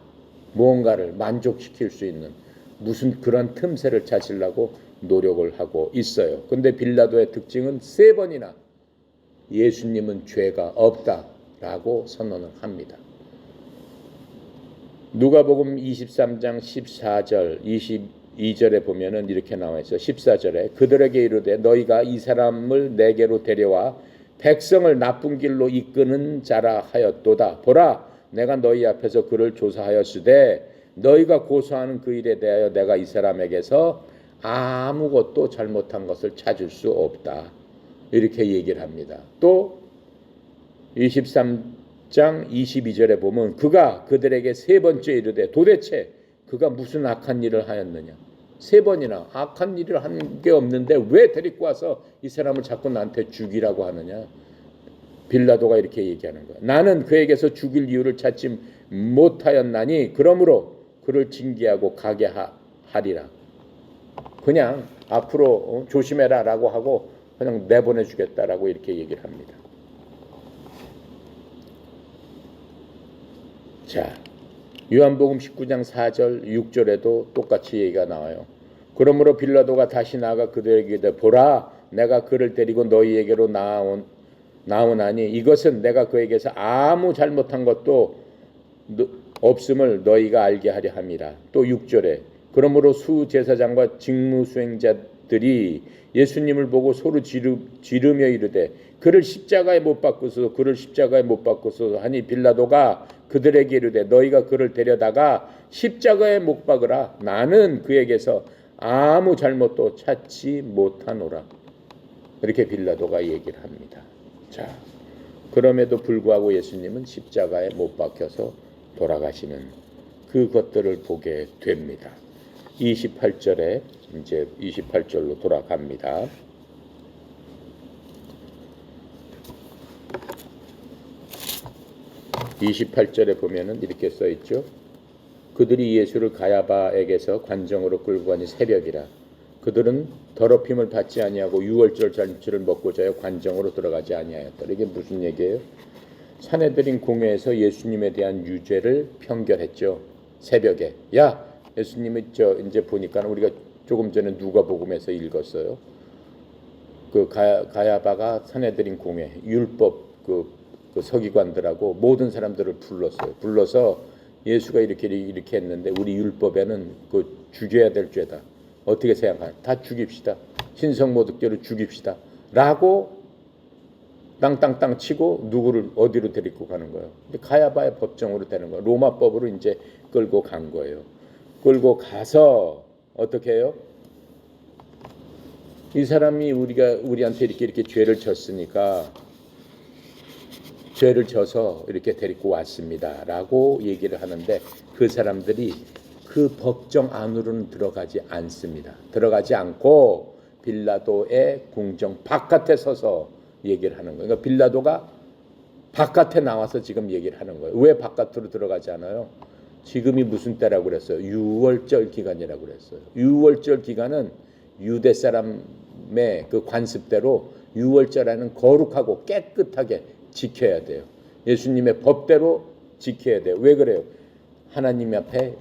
무언가를 만족시킬 수 있는 무슨 그런 틈새를 찾으려고 노력을 하고 있어요. 근데 빌라도의 특징은 3번이나 예수님은 죄가 없다라고 선언을 합니다. 누가복음 23장 14절 22절에 보면은 이렇게 나와 있어요. 14절에 그들에게 이르되 너희가 이 사람을 내게로 데려와 백성을 나쁜 길로 이끄는 자라 하였도다. 보라 내가 너희 앞에서 그를 조사하였으되 너희가 고소하는 그 일에 대하여 내가 이 사람에게서 아무것도 잘못한 것을 찾을 수 없다. 이렇게 얘기를 합니다. 또 23장 22절에 보면 그가 그들에게 3번째 이르되 도대체 그가 무슨 악한 일을 하였느냐. 3번이나 악한 일을 한 게 없는데 왜 데리고 와서 이 사람을 자꾸 나한테 죽이라고 하느냐. 빌라도가 이렇게 얘기하는 거야. 나는 그에게서 죽일 이유를 찾지 못하였나니 그러므로 그를 징계하고 가게 하리라. 그냥 앞으로 조심해라 라고 하고 그냥 내보내주겠다라고 이렇게 얘기를 합니다. 자, 요한복음 19장 4절 6절에도 똑같이 얘기가 나와요. 그러므로 빌라도가 다시 나아가 그들에게 이르되 보라 내가 그를 데리고 너희에게로 나오나니 이것은 내가 그에게서 아무 잘못한 것도 없음을 너희가 알게 하려 함이라. 또 6절에 그러므로 수제사장과 직무수행자들이 예수님을 보고 소리 지르며 이르되 그를 십자가에 못 박으소서 하니 빌라도가 그들에게 이르되 너희가 그를 데려다가 십자가에 못 박으라. 나는 그에게서 아무 잘못도 찾지 못하노라. 이렇게 빌라도가 얘기를 합니다. 자, 그럼에도 불구하고 예수님은 십자가에 못 박혀서 돌아가시는 그것들을 보게 됩니다. 28절에 이제 28절로 돌아갑니다. (28절에) 보면은 이렇게 써 있죠. 그들이 예수를 가야바에게서 관정으로 끌고 가니 새벽이라. 그들은 더럽힘을 받지 아니하고 유월절 잔치를 먹고자 하여 관정으로 들어가지 아니하였다. 이게 무슨 얘기예요? 산헤드린 공회에서 예수님에 대한 유죄를 평결했죠. 새벽에. 야, 예수님이 이제 보니까 우리가 조금 전에 누가복음에서 읽었어요. 그 가야바가 산헤드린 공회 율법 그 서기관들하고 모든 사람들을 불러서 예수가 이렇게 했는데 우리 율법에는 그 죽여야 될 죄다. 어떻게 생각하냐? 다 죽입시다. 신성모독죄로 죽입시다. 라고 땅땅땅 치고 누구를 어디로 데리고 가는 거예요? 가야바의 법정으로 되는 거예요. 로마법으로 이제 끌고 간 거예요. 끌고 가서 어떻게 해요? 이 사람이 우리한테 이렇게 죄를 졌으니까 죄를 져서 이렇게 데리고 왔습니다라고 얘기를 하는데 그 사람들이 그 법정 안으로는 들어가지 않습니다. 들어가지 않고 빌라도의 궁정 바깥에 서서 얘기를 하는 거예요. 그러니까 빌라도가 바깥에 나와서 지금 얘기를 하는 거예요. 왜 바깥으로 들어가지 않아요? 지금이 무슨 때라고 그랬어요? 유월절 기간이라고 그랬어요. 유월절 기간은 유대 사람의 그 관습대로 유월절에는 거룩하고 깨끗하게 지켜야 돼요. 예수님의 법대로 지켜야 돼요. 왜 그래요? 하나님 앞에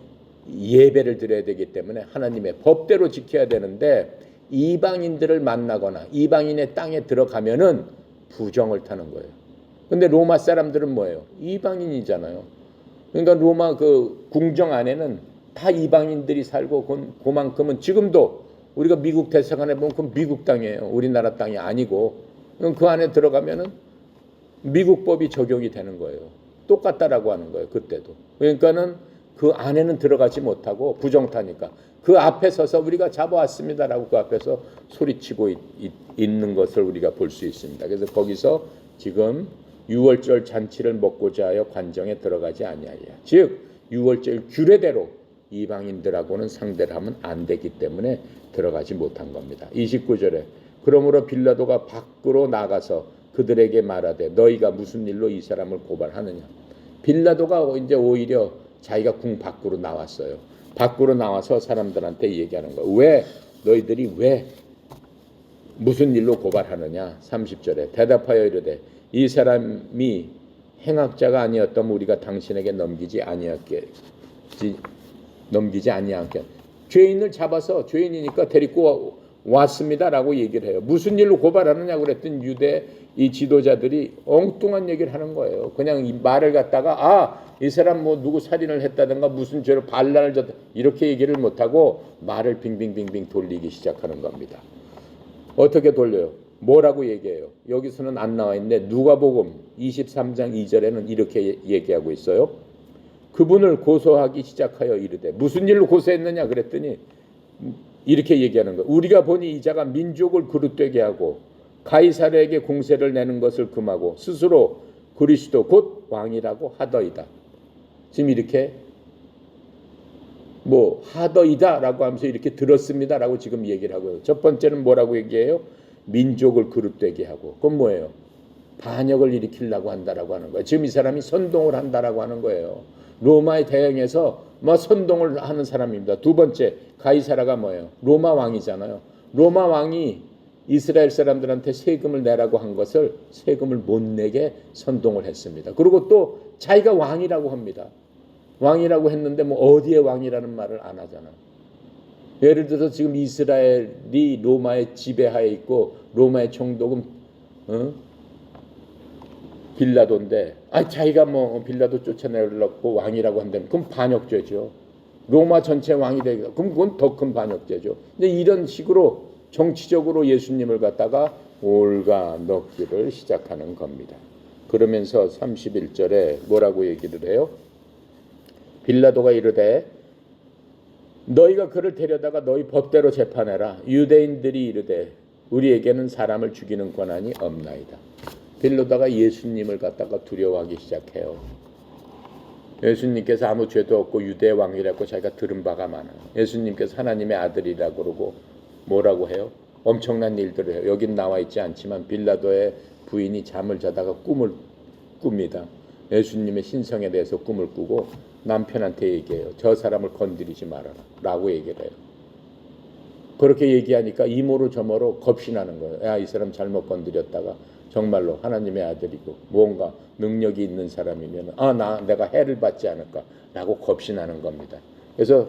예배를 드려야 되기 때문에 하나님의 법대로 지켜야 되는데 이방인들을 만나거나 이방인의 땅에 들어가면은 부정을 타는 거예요. 근데 로마 사람들은 뭐예요? 이방인이잖아요. 그러니까 로마 그 궁정 안에는 다 이방인들이 살고 그만큼은 지금도 우리가 미국 대사관에 보면 그 미국 땅이에요. 우리나라 땅이 아니고 그 안에 들어가면은 미국 법이 적용이 되는 거예요. 똑같다라고 하는 거예요. 그때도. 그러니까는 그 안에는 들어가지 못하고 부정타니까 그 앞에 서서 우리가 잡아왔습니다라고 그 앞에서 소리치고 있는 것을 우리가 볼 수 있습니다. 그래서 거기서 지금 유월절 잔치를 먹고자 하여 관정에 들어가지 아니하여 즉 유월절 규례대로 이방인들하고는 상대를 하면 안 되기 때문에 들어가지 못한 겁니다. 29절에 그러므로 빌라도가 밖으로 나가서 그들에게 말하되 너희가 무슨 일로 이 사람을 고발하느냐. 빌라도가 이제 오히려 자기가 궁 밖으로 나왔어요. 밖으로 나와서 사람들한테 얘기하는 거예요. 왜 너희들이 왜 무슨 일로 고발하느냐. 30절에 대답하여 이르되 이 사람이 행악자가 아니었다면 우리가 당신에게 넘기지 아니하게 죄인을 잡아서 죄인이니까 데리고 왔습니다라고 얘기를 해요. 무슨 일로 고발하느냐 그랬더니 유대 이 지도자들이 엉뚱한 얘기를 하는 거예요. 그냥 이 말을 갖다가 이 사람 뭐 누구 살인을 했다든가 무슨 죄로 반란을 졌다 이렇게 얘기를 못하고 말을 빙빙빙빙 돌리기 시작하는 겁니다. 어떻게 돌려요? 뭐라고 얘기해요? 여기서는 안 나와 있는데 누가복음 23장 2절에는 이렇게 얘기하고 있어요. 그분을 고소하기 시작하여 이르되 무슨 일로 고소했느냐 그랬더니 이렇게 얘기하는 거예요. 우리가 보니 이 자가 민족을 그릇되게 하고 가이사르에게 공세를 내는 것을 금하고 스스로 그리스도 곧 왕이라고 하더이다. 지금 이렇게 뭐 하더이다라고 하면서 이렇게 들었습니다라고 지금 얘기를 하고요. 첫 번째는 뭐라고 얘기해요? 민족을 그릇되게 하고 그건 뭐예요? 반역을 일으키려고 한다라고 하는 거예요. 지금 이 사람이 선동을 한다라고 하는 거예요. 로마에 대응해서 뭐 선동을 하는 사람입니다. 두 번째 가이사라가 뭐예요? 로마 왕이잖아요. 로마 왕이 이스라엘 사람들한테 세금을 내라고 한 것을 세금을 못 내게 선동을 했습니다. 그리고 또 자기가 왕이라고 합니다. 왕이라고 했는데 뭐 어디에 왕이라는 말을 안 하잖아요. 예를 들어서 지금 이스라엘이 로마의 지배하에 있고 로마의 총독은 빌라도인데 자기가 뭐 빌라도 쫓아내려고 왕이라고 한다면 그럼 반역죄죠. 로마 전체 왕이 되기가 그럼 그건 더 큰 반역죄죠. 근데 이런 식으로 정치적으로 예수님을 갖다가 올가 넣기를 시작하는 겁니다. 그러면서 31절에 뭐라고 얘기를 해요? 빌라도가 이르되 너희가 그를 데려다가 너희 법대로 재판해라. 유대인들이 이르되 우리에게는 사람을 죽이는 권한이 없나이다. 빌라도가 예수님을 갖다가 두려워하기 시작해요. 예수님께서 아무 죄도 없고 유대 왕이라고 자기가 들은 바가 많아요. 예수님께서 하나님의 아들이라고 그러고 뭐라고 해요? 엄청난 일들을 해요. 여긴 나와 있지 않지만 빌라도의 부인이 잠을 자다가 꿈을 꿉니다. 예수님의 신성에 대해서 꿈을 꾸고 남편한테 얘기해요. 저 사람을 건드리지 말아라 라고 얘기를 해요. 그렇게 얘기하니까 이모로 저모로 겁이 나는 거예요. 야, 이 사람 잘못 건드렸다가 정말로 하나님의 아들이고 뭔가 능력이 있는 사람이면 내가 해를 받지 않을까 라고 겁이 나는 겁니다. 그래서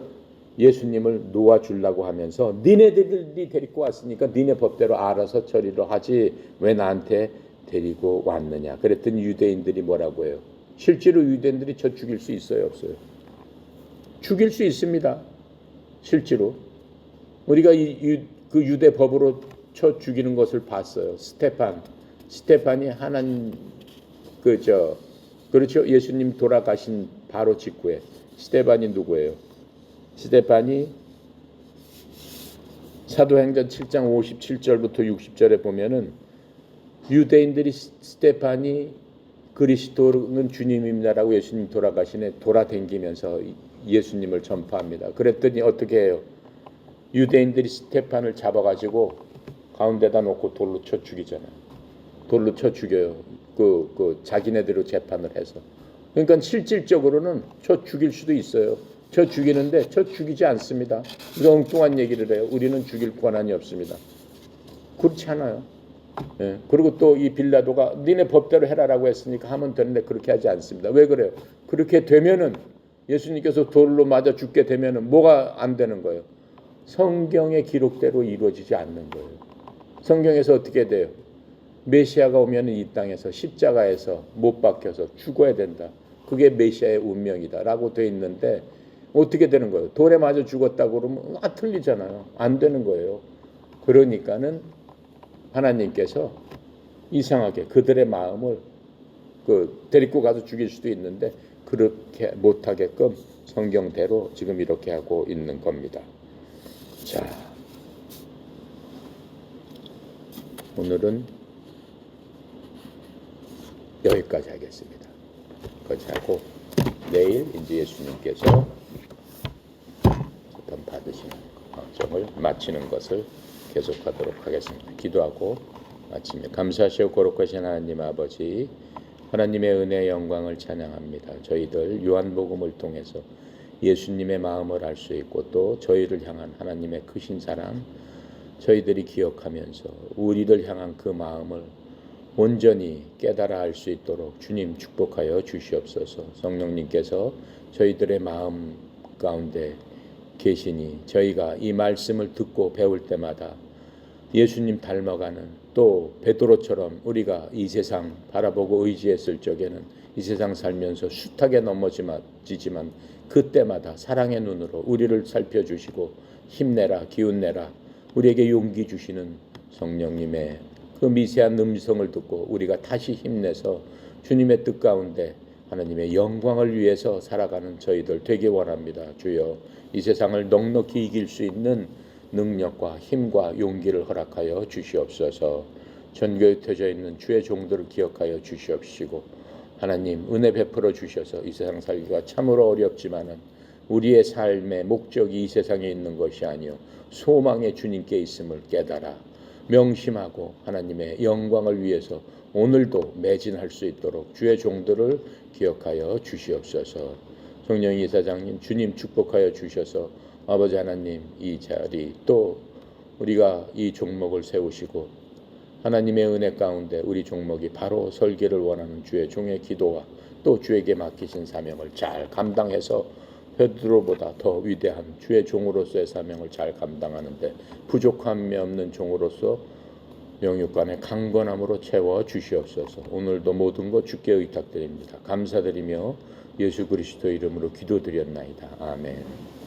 예수님을 놓아주려고 하면서 니네들이 데리고 왔으니까 니네 법대로 알아서 처리를 하지 왜 나한테 데리고 왔느냐. 그랬더니 유대인들이 뭐라고 해요? 실제로 유대인들이 저 죽일 수 있어요? 없어요? 죽일 수 있습니다. 실제로. 우리가 그 유대 법으로 쳐 죽이는 것을 봤어요. 스테판 스테반이 그렇죠. 예수님 돌아가신 바로 직후에 스테반이 누구예요? 스테반이 사도행전 7장 57절부터 60절에 보면은 유대인들이 스테반이 그리스도는 주님입니다라고 예수님 돌아가시네 돌아다니면서 예수님을 전파합니다. 그랬더니 어떻게 해요? 유대인들이 스테반을 잡아가지고 가운데다 놓고 돌로 쳐 죽이잖아요. 돌로 쳐 죽여요. 자기네대로 재판을 해서. 그러니까 실질적으로는 쳐 죽일 수도 있어요. 쳐 죽이는데 쳐 죽이지 않습니다. 엉뚱한 얘기를 해요. 우리는 죽일 권한이 없습니다. 그렇지 않아요. 예. 그리고 또 이 빌라도가 니네 법대로 해라라고 했으니까 하면 되는데 그렇게 하지 않습니다. 왜 그래요? 그렇게 되면은 예수님께서 돌로 맞아 죽게 되면은 뭐가 안 되는 거예요? 성경의 기록대로 이루어지지 않는 거예요. 성경에서 어떻게 돼요? 메시아가 오면 이 땅에서 십자가에서 못 박혀서 죽어야 된다. 그게 메시아의 운명이다라고 돼 있는데 어떻게 되는 거예요? 돌에 맞아 죽었다고 그러면 틀리잖아요. 안 되는 거예요. 그러니까는 하나님께서 이상하게 그들의 마음을 데리고 가서 죽일 수도 있는데 그렇게 못하게끔 성경대로 지금 이렇게 하고 있는 겁니다. 자, 오늘은 여기까지 하겠습니다. 여기까지 하고 내일 이제 예수님께서 재판 받으시는 과정을 마치는 것을 계속하도록 하겠습니다. 기도하고 마칩니다. 감사하시고 거룩하신 하나님 아버지, 하나님의 은혜의 영광을 찬양합니다. 저희들 요한복음을 통해서 예수님의 마음을 알 수 있고 또 저희를 향한 하나님의 크신 사랑 저희들이 기억하면서 우리를 향한 그 마음을 온전히 깨달아 알 수 있도록 주님 축복하여 주시옵소서. 성령님께서 저희들의 마음 가운데 계시니 저희가 이 말씀을 듣고 배울 때마다 예수님 닮아가는 또 베드로처럼 우리가 이 세상 바라보고 의지했을 적에는 이 세상 살면서 숱하게 넘어지지만 그때마다 사랑의 눈으로 우리를 살펴주시고 힘내라 기운내라 우리에게 용기 주시는 성령님의 그 미세한 음성을 듣고 우리가 다시 힘내서 주님의 뜻 가운데 하나님의 영광을 위해서 살아가는 저희들 되기 원합니다. 주여 이 세상을 넉넉히 이길 수 있는 능력과 힘과 용기를 허락하여 주시옵소서. 전교에 펴져 있는 주의 종들을 기억하여 주시옵시고 하나님 은혜 베풀어 주셔서 이 세상 살기가 참으로 어렵지만은 우리의 삶의 목적이 이 세상에 있는 것이 아니요 소망의 주님께 있음을 깨달아 명심하고 하나님의 영광을 위해서 오늘도 매진할 수 있도록 주의 종들을 기억하여 주시옵소서. 성령 이사장님 주님 축복하여 주셔서 아버지 하나님 이 자리 또 우리가 이 종목을 세우시고 하나님의 은혜 가운데 우리 종목이 바로 설계를 원하는 주의 종의 기도와 또 주에게 맡기신 사명을 잘 감당해서 베드로보다 더 위대한 주의 종으로서의 사명을 잘 감당하는데 부족함이 없는 종으로서 영육간의 강건함으로 채워 주시옵소서. 오늘도 모든 것 주께 의탁드립니다. 감사드리며 예수 그리스도 이름으로 기도드렸나이다. 아멘.